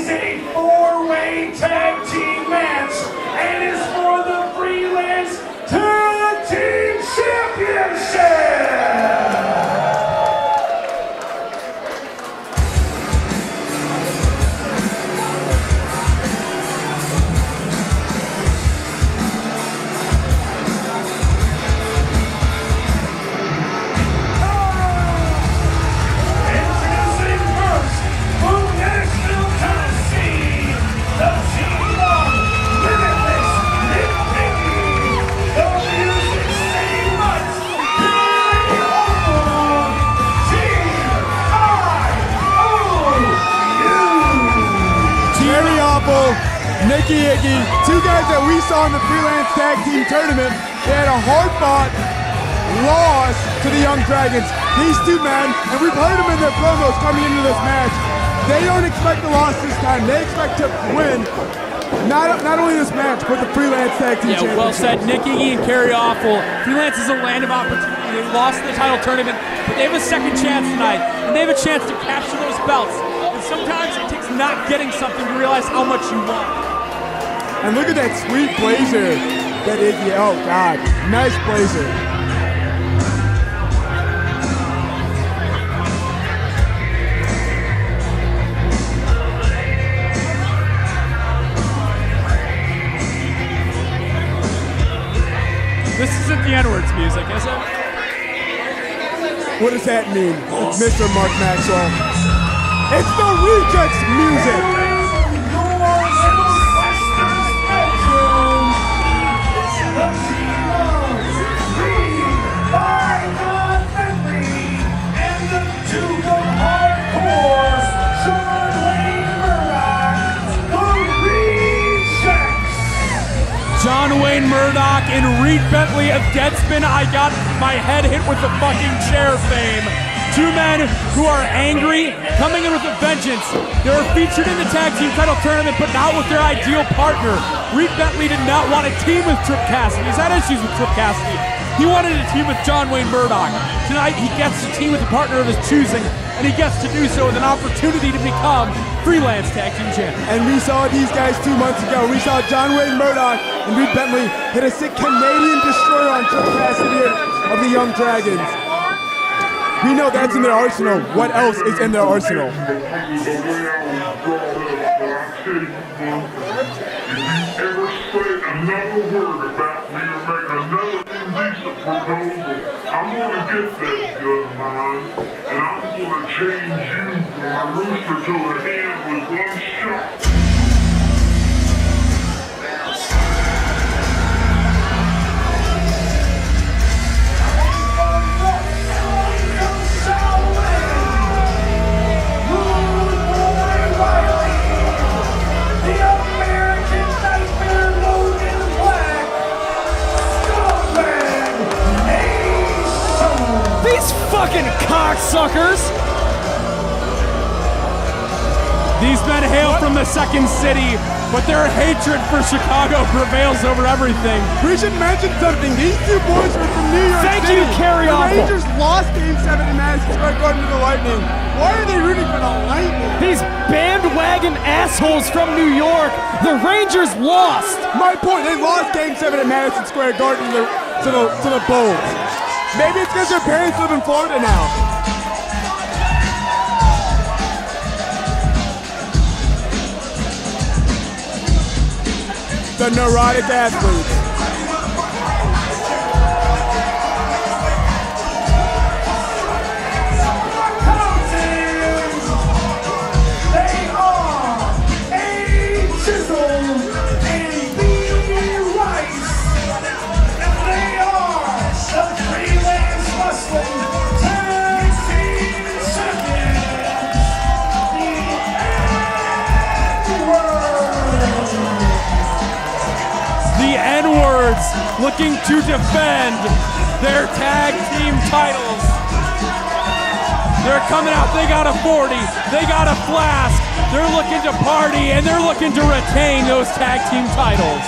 is a four-way tag team match and is for the Freelance Tag Team Championship. Nicky Iggy, two guys that we saw in the Freelance Tag Team Tournament. They had a hard-fought loss to the Young Dragons. These two men, and we've heard them in their promos coming into this match, they don't expect a loss this time. They expect to win not only this match, but the Freelance Tag Team Championship. Well said, Nick Iggy and Kerry Awful. Freelance is a land of opportunity. They lost the title tournament, but they have a second chance tonight, and they have a chance to capture those belts. And sometimes it takes not getting something to realize how much you want. And look at that sweet blazer that Iggy, oh God, nice blazer. This isn't the N-words music, is it? What does that mean, Mr. Mark Maxwell? It's the Rejects music! John Wayne Murdoch and Reed Bentley of Deadspin. I got my head hit with the fucking chair fame. Two men who are angry, coming in with a vengeance. They were featured in the tag team title tournament, but not with their ideal partner. Reed Bentley did not want to team with Trip Cassidy. He's had issues with Trip Cassidy. He wanted to team with John Wayne Murdoch. Tonight, he gets to team with a partner of his choosing, and he gets to do so with an opportunity to become Freelance Tag Team Champion. And we saw these guys 2 months ago. We saw John Wayne Murdoch and Reed Bentley hit a sick Canadian destroyer on Trip Cassidy of the Young Dragons. We know that's in their arsenal. What else is in their arsenal? Another word about me or make another indecent proposal, I'm gonna get that gun of mine, and I'm gonna change you from a rooster to a hen with one shot. Fucking cocksuckers! These men hail from the second city, but their hatred for Chicago prevails over everything. We should mention something. These two boys are from New York City. Thank you, Kerry The Awful. Rangers lost Game 7 in Madison Square Garden to the Lightning. Why are they rooting for the Lightning? These bandwagon assholes from New York, the Rangers lost. My point, they lost Game 7 at Madison Square Garden to the Bulls. Maybe it's because their parents live in Florida now. The neurotic athletes. They are J-Jizzle and B-Ryce, and they are the Freelance Wrestling Tag Team Champions, The N-words looking to defend their tag team titles. They're coming out, they got a 40, they got a flask, they're looking to party, and they're looking to retain those tag team titles.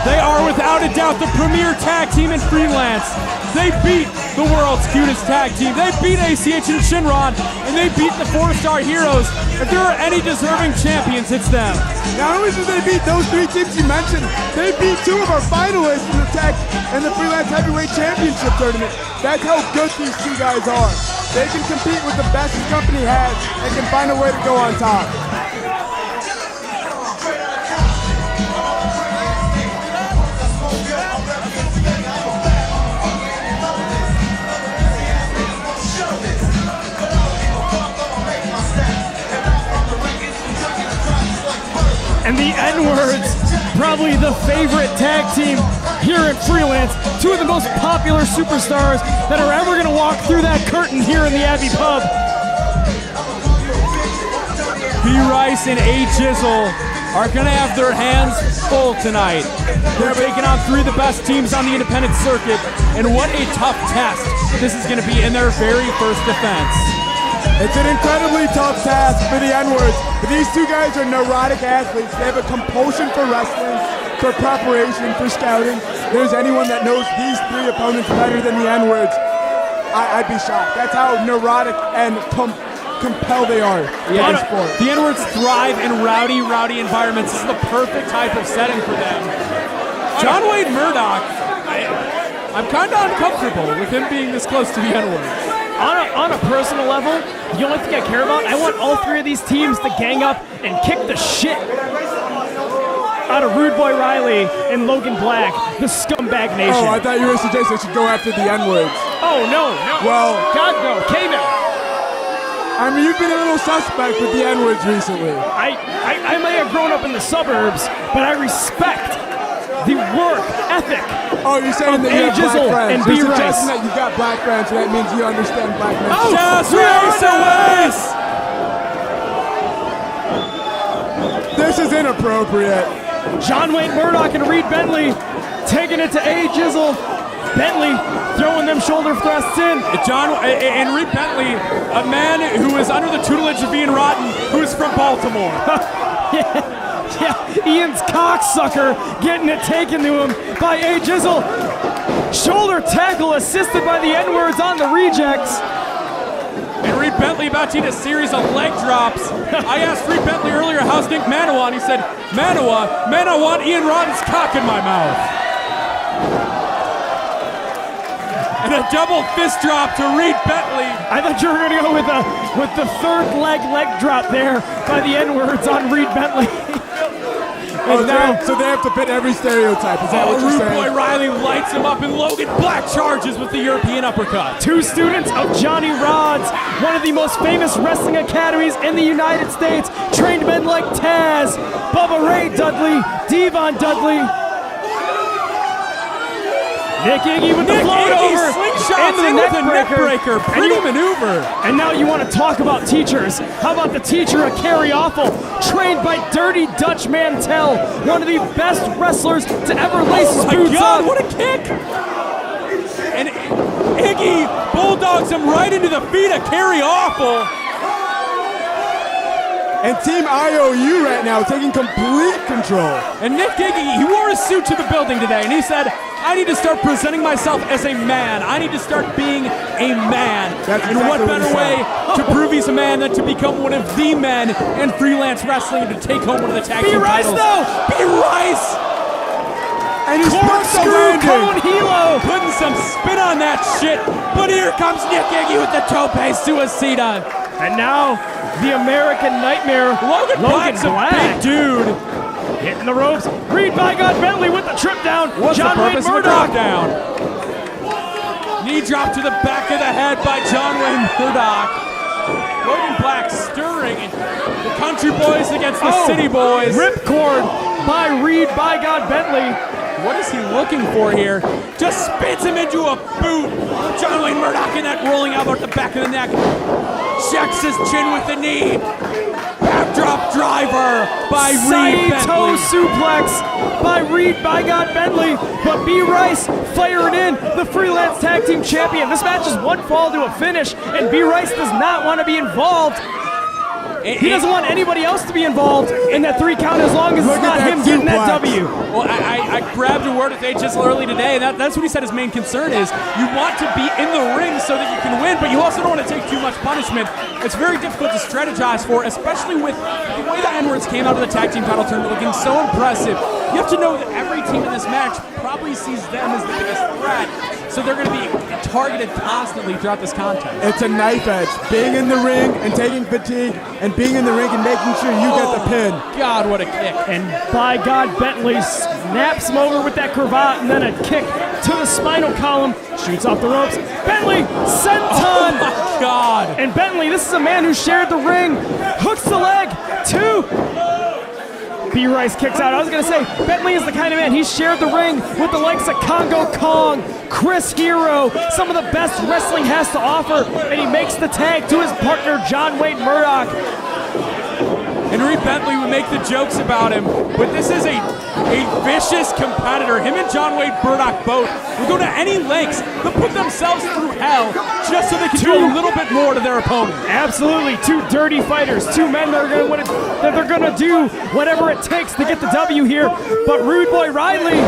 They are with without a doubt, the premier tag team in Freelance. They beat the world's cutest tag team. They beat ACH and Shinron, and they beat the 4-star heroes. If there are any deserving champions, it's them. Not only did they beat those 3 teams you mentioned, they beat 2 of our finalists in the Freelance Heavyweight Championship tournament. That's how good these 2 guys are. They can compete with the best the company has and can find a way to go on top. And the N-Words, probably the favorite tag team here at Freelance. 2 of the most popular superstars that are ever going to walk through that curtain here in the Abbey Pub. B-Ryce and J-Jizzle are going to have their hands full tonight. They're taking on 3 of the best teams on the independent circuit, and what a tough test this is going to be in their very first defense. It's an incredibly tough task for the N-Words, but these 2 guys are neurotic athletes. They have a compulsion for wrestling, for preparation, for scouting. If there's anyone that knows these 3 opponents better than the N-Words, I'd be shocked. That's how neurotic and compelled they are in the sport. The N-Words thrive in rowdy environments. This is the perfect type of setting for them. John Wayne Murdoch, I'm kind of uncomfortable with him being this close to the N-Words. On a personal level, the only thing I care about, I want all 3 of these teams to gang up and kick the shit out of Rude Boy Riley and Logan Black, the Scumbag Nation. Oh, I thought you were suggesting they should go after the N-Words. Oh, no. Well, God, no. K-Man. I mean, you've been a little suspect with the N-Words recently. I may have grown up in the suburbs, but I respect the work ethic. Oh, you're saying that you have J-Jizzle black friends. and You're B-Ryce. suggesting that you've got black friends, so that means you understand black men. Oh, just race! This is inappropriate. John Wayne Murdoch and Reed Bentley taking it to J-Jizzle. Bentley throwing them shoulder thrusts in. And Reed Bentley, a man who is under the tutelage of Ian Rotten, who is from Baltimore. Yeah, Ian's cocksucker getting it taken to him by J-Jizzle. Shoulder tackle assisted by the N-Words on the rejects. And Reed Bentley about to eat a series of leg drops. I asked Reed Bentley earlier, how's Nick Manawa? And he said, Manawa, man, I want Ian Rotten's cock in my mouth. And a double fist drop to Reed Bentley. I thought you were going to go with the third leg drop there by the N-Words on Reed Bentley. So they have to fit every stereotype. Is that what you're Rude saying? Boy Riley lights him up, and Logan Black charges with the European uppercut. 2 students of Johnny Rodz, one of the most famous wrestling academies in the United States, trained men like Taz, Bubba Ray Dudley, Devon Dudley. Nick Iggy with the float over slingshots into the with a neck breaker. Pretty maneuver. And now you want to talk about teachers. How about the teacher of Kerry Awful, trained by Dirty Dutch Mantell, one of the best wrestlers to ever lace his boots God, up. what a kick! And Iggy bulldogs him right into the feet of Kerry Awful. And Team IOU right now taking complete control. And Nick Iggy, he wore his suit to the building today, and he said, I need to start presenting myself as a man. I need to start being a man. And what better way to prove he's a man than to become one of the men in freelance wrestling and to take home one of the tag team B-Ryce titles. though! B-Ryce! And he's Corkscrew Cone Hilo! Putting some spin on that shit. But here comes Nick Iggy with the tope suicida. And now, the American Nightmare, Logan Black's a big dude. Hitting the ropes. Reed by God Bentley with the trip down. What's John the Wayne purpose of a Murdoch drop down? Knee drop to the back of the head by John Wayne Murdoch. Logan Black stirring the country boys against the city boys. Ripcord by Reed by God Bentley. What is he looking for here? Just spins him into a boot. John Wayne Murdoch in that rolling elbow at the back of the neck. Checks his chin with the knee. Backdrop driver by Reed Saito Bentley. suplex by Reed by God Bentley. But B-Ryce firing in the Freelance Tag Team Champion. This match is one fall to a finish, and B-Ryce does not want to be involved. He doesn't want anybody else to be involved in that 3 count as long as it's not him getting that W. Well, I grabbed a word with J-Jizzle early today, and that's what he said his main concern is. You want to be in the ring so that you can win, but you also don't want to take too much punishment. It's very difficult to strategize for, especially with the way the N-words came out of the tag team title tournament looking so impressive. You have to know that every team in this match probably sees them as the biggest threat, so they're going to be targeted constantly throughout this contest. It's a knife edge. Being in the ring and taking fatigue and being in the ring and making sure you get the pin. God, what a kick. And by God, Bentley snaps him over with that cravat and then a kick to the spinal column. Shoots off the ropes. Bentley, senton! Oh my God. And Bentley, this is a man who shared the ring. Hooks the leg. 2. B-Ryce kicks out. I was going to say, Bentley is the kind of man, he's shared the ring with the likes of Congo Kong, Chris Hero, some of the best wrestling has to offer, and he makes the tag to his partner, John Wayne Murdoch. Henry Bentley would make the jokes about him, but this is a vicious competitor. Him and John Wayne Murdoch both will go to any lengths. They'll put themselves through hell just so they can do a little bit more to their opponent. Absolutely, 2 dirty fighters, 2 men that are going to do whatever it takes to get the W here. But Rude Boy Riley,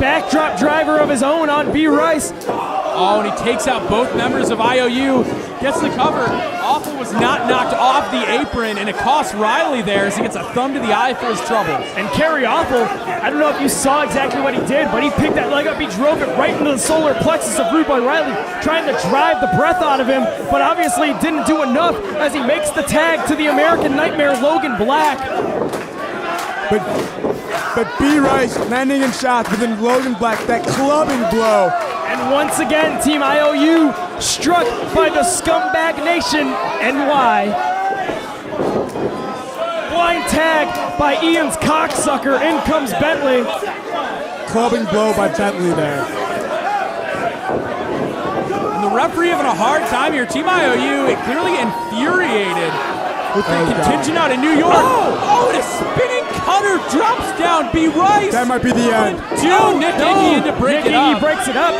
backdrop driver of his own on B-Ryce. Oh, and he takes out both members of IOU, gets the cover. Awful was not knocked off the apron, and it costs Riley there as he gets a thumb to the eye for his trouble. And Kerry Awful, I don't know if you saw exactly what he did, but he picked that leg up, he drove it right into the solar plexus of Rude Boy Riley, trying to drive the breath out of him, but obviously didn't do enough as he makes the tag to the American Nightmare, Logan Black. But B-Ryce landing in shots within Logan Black, that clubbing blow. And once again, Team IOU struck by the Scumbag Nation NY. Blind tag by Ian's cocksucker. In comes Bentley. Clubbing blow by Bentley there. And the referee having a hard time here. Team IOU clearly infuriated with the contingent out in New York. Oh, and a spinning cutter drops down B-Ryce. That might be the end. Nick Iggy in to break it up. Nick Iggy breaks it up.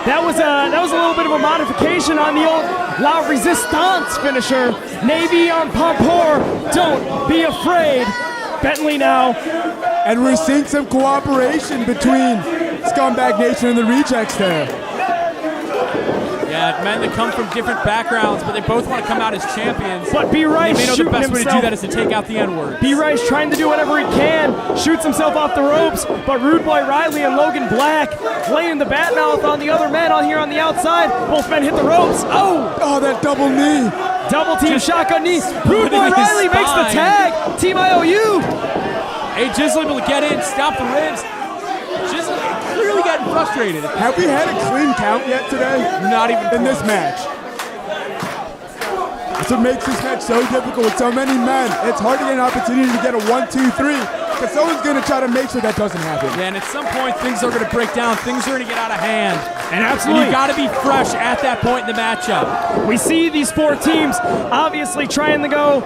That was a little bit of a modification on the old La Resistance finisher. Navy on Pompor, don't be afraid. Bentley now. And we're seeing some cooperation between Scumbag Nation and the Rejects there. Yeah, men that come from different backgrounds, but they both want to come out as champions. But B-Ryce they may know the shooting best way to do himself. that is to take out the N-word. B-Ryce trying to do whatever he can, shoots himself off the ropes, but Rude Boy Riley and Logan Black laying the bat mouth on the other men on here on the outside. Both men hit the ropes. Oh, that double knee. Double team shotgun knee. Rude Boy Riley makes the tag. Team IOU. J-Jizzle able to get in, stop the ribs. Jizzle clearly getting frustrated. Have we had a clean count yet today? Not even in this match. That's what makes this match so difficult with so many men. It's hard to get an opportunity to get a 1, 2, 3, because someone's going to try to make sure that doesn't happen. Yeah, and at some point things are going to break down. Things are going to get out of hand. And absolutely, you got to be fresh at that point in the matchup. We see these 4 teams obviously trying to go.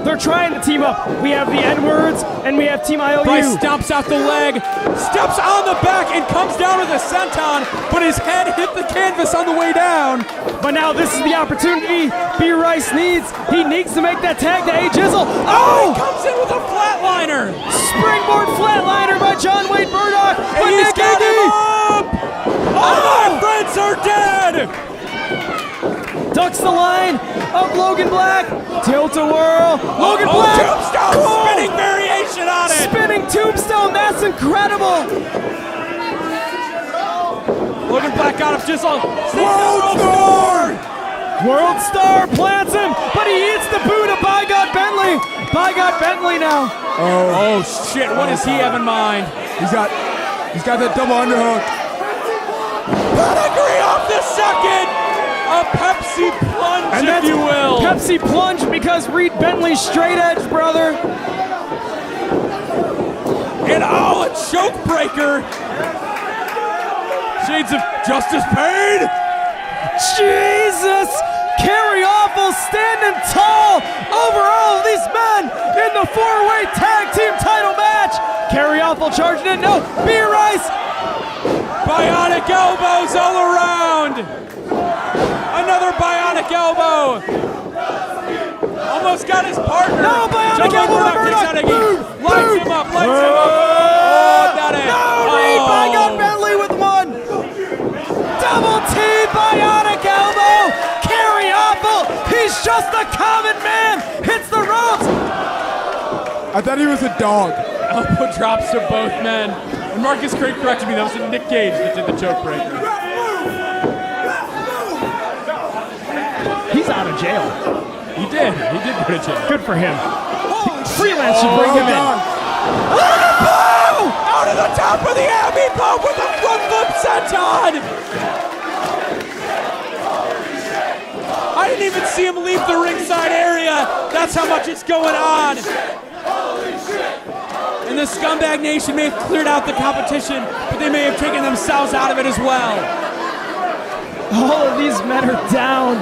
They're trying to team up. We have the N-words and we have Team IOU. Bryce stomps out the leg, steps on the back and comes down with a senton, but his head hit the canvas on the way down. But now this is the opportunity B-Ryce needs. He needs to make that tag to J-Jizzle. Oh! He comes in with a flatliner. Springboard flatliner by John Wayne Murdoch. And he's got him up. All my friends are dead. Ducks the line of Logan Black. Tilt-a-whirl. Logan Black. Tombstone. Cool. Spinning variation on it. Spinning tombstone. That's incredible. Logan Black got up Jizzle. World Star. World Star plants him, but he eats the boot of By God Bentley. By God Bentley now. Oh shit! What does he have in mind? He's got that double underhook. Pedigree off the second. A Pepsi plunge, and if you will. Pepsi plunge because Reed Bentley's straight edge, brother. And a choke breaker. Shades of Justice Pain. Jesus! Kerry Awful standing tall over all of these men in the 4-way tag team title match. Kerry Awful charging in. No, B-Ryce. Bionic elbows all around. Another bionic elbow. almost got his partner. No, Bionic John elbow Murdoch by takes out Iggy. Boom, Lights him up, lights him up. Oh, not it. No, Reed got Bentley with one. Double T Bionic elbow. Carry Awful. He's just a common man. Hits the ropes. I thought he was a dog. Elbow drops to both men. And Marcus Craig corrected me, that was Nick Gage that did the choke breaker. He's out of jail. He did go to jail. Good for him. Freelance should bring him in. Out of the top of the Abbey Pump with a front flip senton! I didn't even see him leave the ringside area. That's how much is going on. And the Scumbag Nation may have cleared out the competition, but they may have taken themselves out of it as well. All of these men are down.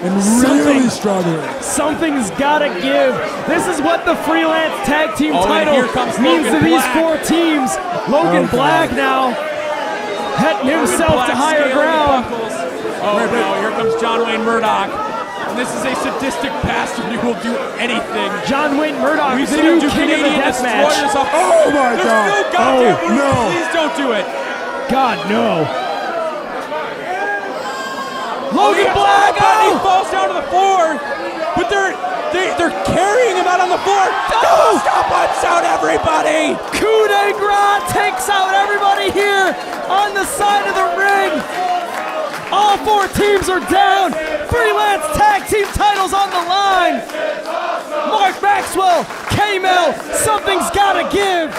And really struggling. Something's gotta give. This is what the Freelance Tag Team title here comes means Logan to these Black. 4 teams. Logan Black now heading himself to higher ground. Oh no, here comes John Wayne Murdoch. And this is a sadistic bastard who will do anything. John Wayne Murdoch, We've the seen him new do king of the Canadian deathmatch. destroyers off. Oh my There's God. no goddamn Oh, move. no. Please don't do it. God, no. Logan Black, He falls down to the floor, but they're carrying him out on the floor. No! Stop wipes out everybody. Coup de grace takes out everybody here on the side of the ring. All 4 teams are down. Freelance Tag Team titles on the line. Mark Maxwell, K-Mel, something's gotta give.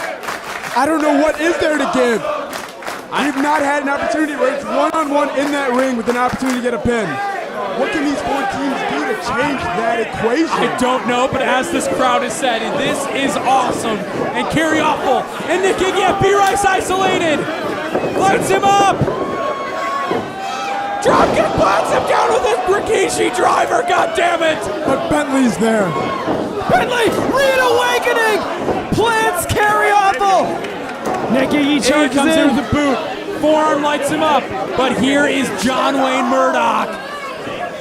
I don't know what is there to give. We've not had an opportunity where it's one-on-one in that ring with an opportunity to get a pin. What can these 4 teams do to change that equation? I don't know, but as this crowd has said, this is awesome. And Carrie Awful and Nick Iggy have B-Ryce isolated. Lights him up. Dropkick plants him down with his Rikishi driver, goddammit. But Bentley's there. Bentley, reawakening. Plants Carrie Awful. Nick Iggy Here he charges comes in in. with the boot. Forearm lights him up. But here is John Wayne Murdoch.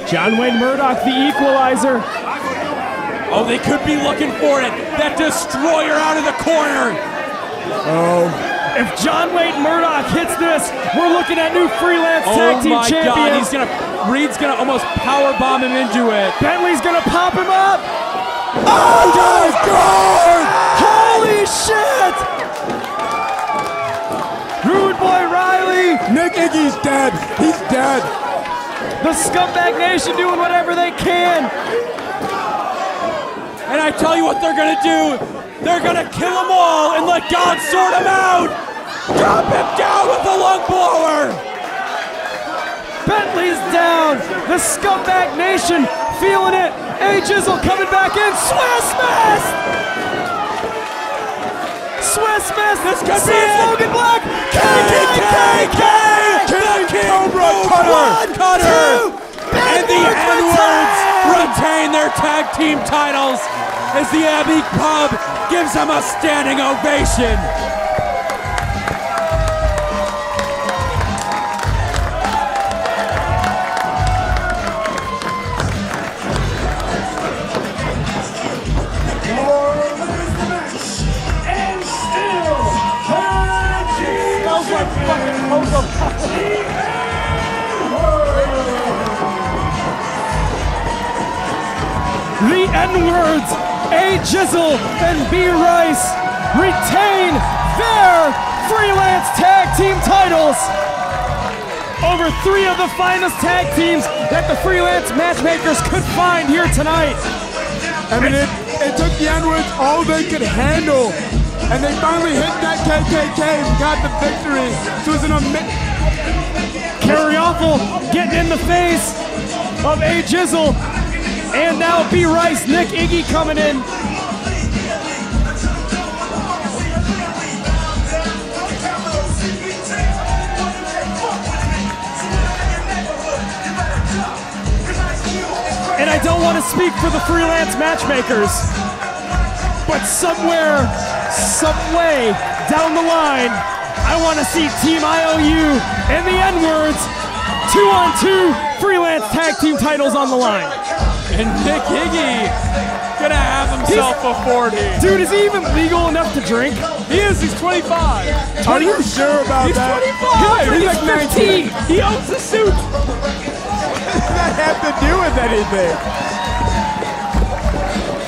John Wayne Murdoch, the equalizer. Oh, they could be looking for it. That destroyer out of the corner. If John Wayne Murdoch hits this, we're looking at new Freelance Tag Team God, Champions. Reed's gonna almost power bomb him into it. Bentley's gonna pop him up. Oh my God! Holy shit! Rude Boy Riley, Nick Iggy's dead. He's dead. the Scumbag Nation doing whatever they can. And I tell you what they're gonna do. They're gonna kill them all and let God sort them out. Drop him down with the lung blower. Bentley's down. The Scumbag Nation feeling it. J-Jizzle coming back in. Swiss Miss! Swiss Miss! This could be Sees it. Logan Black! King Cobra Cutter. And the N-Words retain their tag team titles as the Abbey Pub gives them a standing ovation. And still, The N-Words, J-Jizzle and B-Ryce retain their Freelance Tag Team titles over 3 of the finest tag teams that the Freelance Matchmakers could find here tonight. I mean, it took the N-Words all they could handle, and they finally hit that KKK and got the victory. So it was an amazing... Carrie Awful getting in the face of J-Jizzle, and now B-Ryce, Nick Iggy coming in. And I don't want to speak for the Freelance Matchmakers, but somewhere, some way down the line, I want to see Team IOU and the N-Words 2-on-2 Freelance Tag Team titles on the line. And Nick Higgy gonna have himself a 40. Dude, is he even legal enough to drink? He is, he's 25. Are you sure about He's that? 25. He's like 15. He owns the suit. What does that have to do with anything?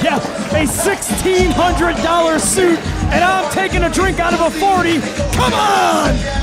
Yeah, a $1,600 suit, and I'm taking a drink out of a 40. Come on!